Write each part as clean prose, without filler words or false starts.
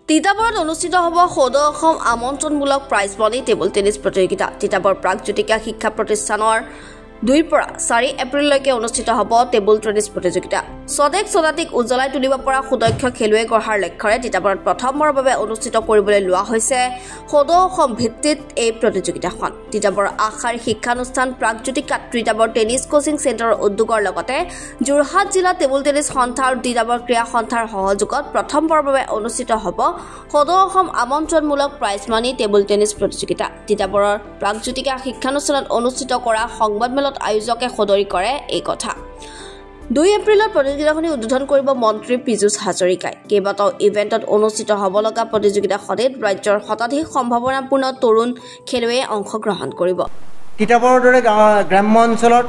তিতাবৰত অনুষ্ঠিত হ'ব সদৌ অসম আমন্ত্ৰণমূলক প্ৰাইজ মানি টেবুল টেনিছ প্ৰতিযোগিতা। তিতাবৰ প্ৰাগজ্যোতিকা শিক্ষা প্ৰতিষ্ঠানৰ 2 পৰা 4 এপ্ৰিললৈকে অনুষ্ঠিত হ'ব টেবুল টেনিছ প্ৰতিযোগিতা। স্বদেশ স্বজাতিক উজ্জ্বলাই তুলিব পৰা সুদক্ষ খেলুৱৈ গঢ়াৰ লক্ষ্যৰে তিতাবৰত প্ৰথমবাৰৰ বাবে অনুষ্ঠিত কৰিবলৈ লোৱা হৈছে সদৌ অসম ভিত্তিত এই প্ৰতিযোগিতাখন। তিতাবৰ আশাৰ শিক্ষানুষ্ঠান প্ৰাগজ্যোতিকা তিতাবৰ টেনিছ কোচিং চেণ্টাৰৰ উদ্যোগৰ লগতে যোৰহাট জিলা টেবুল টেনিছ সন্থা আৰু তিতাবৰ ক্ৰীড়া সন্থাৰ সহযোগত প্ৰথমবাৰৰ বাবে অনুষ্ঠিত হ'ব সদৌ অসম আমন্ত্ৰণমূলক প্ৰাইজ মানি টেবুল টেনিছ প্ৰতিযোগিতা। তিতাবৰৰ প্ৰাগজ্যোতিকা শিক্ষানুষ্ঠানত অনুষ্ঠিত কৰা সংবাদমেলত আয়োজকে সদৰি কৰে এই কথা। 2 এপ্ৰিলত প্ৰতিযোগিতাখনি উদ্বোধন কৰিব মন্ত্ৰী পীযুষ হাজৰিকাই। কেইবাটাও ইভেণ্টত অনুষ্ঠিত হ'ব লগা প্ৰতিযোগিতাখনিত ৰাজ্যৰ শতাধিক সম্ভাৱনাপূৰ্ণ তৰুণ খেলুৱৈয়ে অংশগ্ৰহণ কৰিব। তিতাবৰৰ দৰে গ্ৰাম্য অঞ্চলত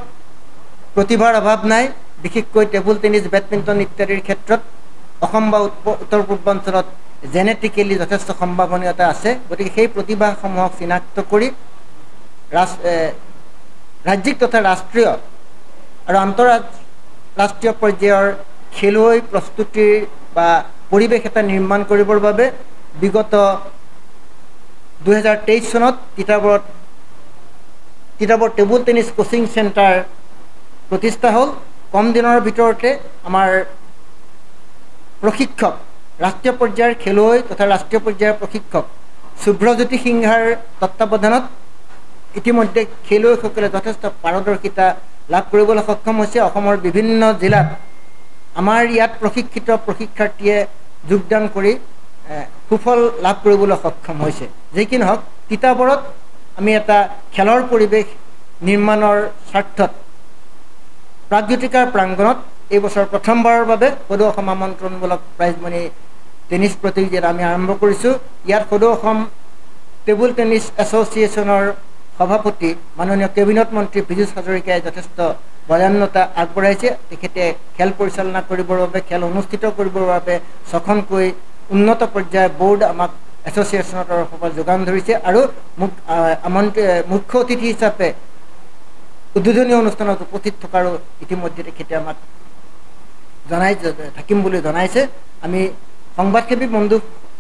প্ৰতিভাৰ অভাৱ নাই, বিশেষকৈ টেবুল টেনিছ, বেডমিণ্টন ইত্যাদিৰ ক্ষেত্ৰত অসম বা উত্তৰ পূৰ্বাঞ্চলত জেনেটিকেলি যথেষ্ট সম্ভাৱনীয়তা আছে। গতিকে সেই প্ৰতিভাসমূহক চিনাক্ত কৰি ৰাজ্যিক তথা ৰাষ্ট্ৰীয় আৰু আন্তঃৰাষ্ট্ৰীয় পৰ্যায়ৰ খেলুৱৈ প্ৰস্তুতিৰ বা পৰিৱেশ এটা নিৰ্মাণ কৰিবৰ বাবে বিগত 2023 চনত Titabar table tennis coaching centre প্ৰতিষ্ঠা হ'ল। কম দিনৰ ভিতৰতে আমাৰ প্ৰশিক্ষক, ৰাষ্ট্ৰীয় পৰ্যায়ৰ খেলুৱৈ তথা ৰাষ্ট্ৰীয় পৰ্যায়ৰ প্ৰশিক্ষক শুভ্ৰজ্যোতি সিংহাৰ তত্বাৱধানত ইতিমধ্যে খেলুৱৈসকলে যথেষ্ট পাৰদৰ্শিতা লাভ কৰিবলৈ সক্ষম হৈছে। অসমৰ বিভিন্ন জিলাত আমাৰ ইয়াত প্ৰশিক্ষিত প্ৰশিক্ষাৰ্থীয়ে যোগদান কৰি সুফল লাভ কৰিবলৈ সক্ষম হৈছে। যি কি নহওক, তিতাবৰত আমি এটা খেলৰ পৰিৱেশ নিৰ্মাণৰ স্বাৰ্থত প্ৰাগজ্যোতিকাৰ প্ৰাংগণত এই বছৰ প্ৰথমবাৰৰ বাবে সদৌ অসম আমন্ত্ৰণমূলক প্ৰাইজ মানি টেনিছ প্ৰতিযোগিতা আমি আৰম্ভ কৰিছোঁ। ইয়াত সদৌ অসম টেবুল টেনিছ এছ'চিয়েশ্যনৰ সভাপতি মাননীয় কেবিনেট মন্ত্ৰী পীযুষ হাজৰিকাই যথেষ্ট বদান্যতা আগবঢ়াইছে। তেখেতে খেল পৰিচালনা কৰিবৰ বাবে, খেল অনুষ্ঠিত কৰিবৰ বাবে 6খনকৈ উন্নত পৰ্যায়ৰ বোৰ্ড আমাক এছ'চিয়েশ্যনৰ তৰফৰ পৰা যোগান ধৰিছে আৰু মুখ্য অতিথি হিচাপে উদ্বোধনী অনুষ্ঠানত উপস্থিত থকাৰো ইতিমধ্যে তেখেতে আমাক থাকিম বুলি জনাইছে। আমি সংবাদসেৱী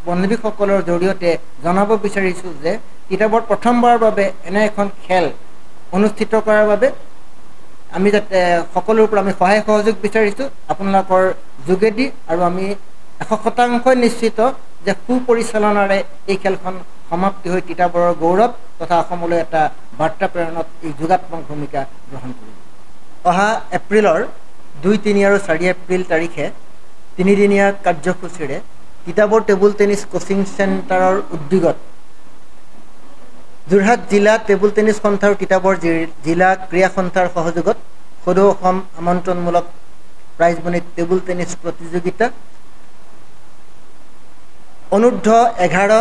বন্ধুসকলৰ জৰিয়তে জনাব বিচাৰিছোঁ যে তিতাবৰত প্ৰথমবাৰৰ বাবে এনে এখন খেল অনুষ্ঠিত কৰাৰ বাবে আমি যাতে সকলোৰ পৰা আমি সহায় সহযোগ বিচাৰিছোঁ আপোনালোকৰ যোগেদি, আৰু আমি 100% নিশ্চিত যে সুপৰিচালনাৰে এই খেলখন সমাপ্তি হৈ তিতাবৰৰ গৌৰৱ তথা অসমলৈ এটা বাৰ্তা প্ৰেৰণত এই যোগাত্মক ভূমিকা গ্ৰহণ কৰিব। অহা এপ্ৰিলৰ 2, 3 আৰু 4 এপ্ৰিল তাৰিখে 3দিনীয়া কাৰ্যসূচীৰে তিতাবৰ টেবুল টেনিছ কোচিং চেণ্টাৰৰ উদ্যোগত যোৰহাট জিলা টেবুল টেনিছ সন্থা আৰু তিতাবৰ জিলা ক্ৰীড়া সন্থাৰ সহযোগত সদৌ অসম আমন্ত্ৰণমূলক প্ৰাইজ মানি টেবুল টেনিছ প্ৰতিযোগিতা অনূৰ্ধ্ব 11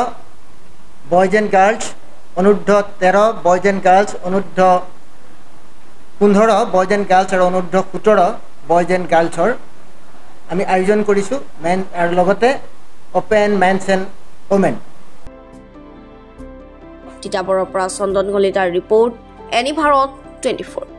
বয়জ এণ্ড গাৰ্লছ, অনূৰ্ধ্ব 13 বয়জ এণ্ড গাৰ্লছ, অনূৰ্ধ্ব 15 বয়জ এণ্ড গাৰ্লছ আৰু অনূৰ্ধ্ব 17 বয়জ এণ্ড গাৰ্লছৰ আমি আয়োজন কৰিছোঁ, আৰু লগতে অপেন মেন্স এণ্ড ওমেন। তিতাবৰৰ পৰা চন্দন কলিতাৰ ৰিপৰ্ট, এনি ভাৰত 24।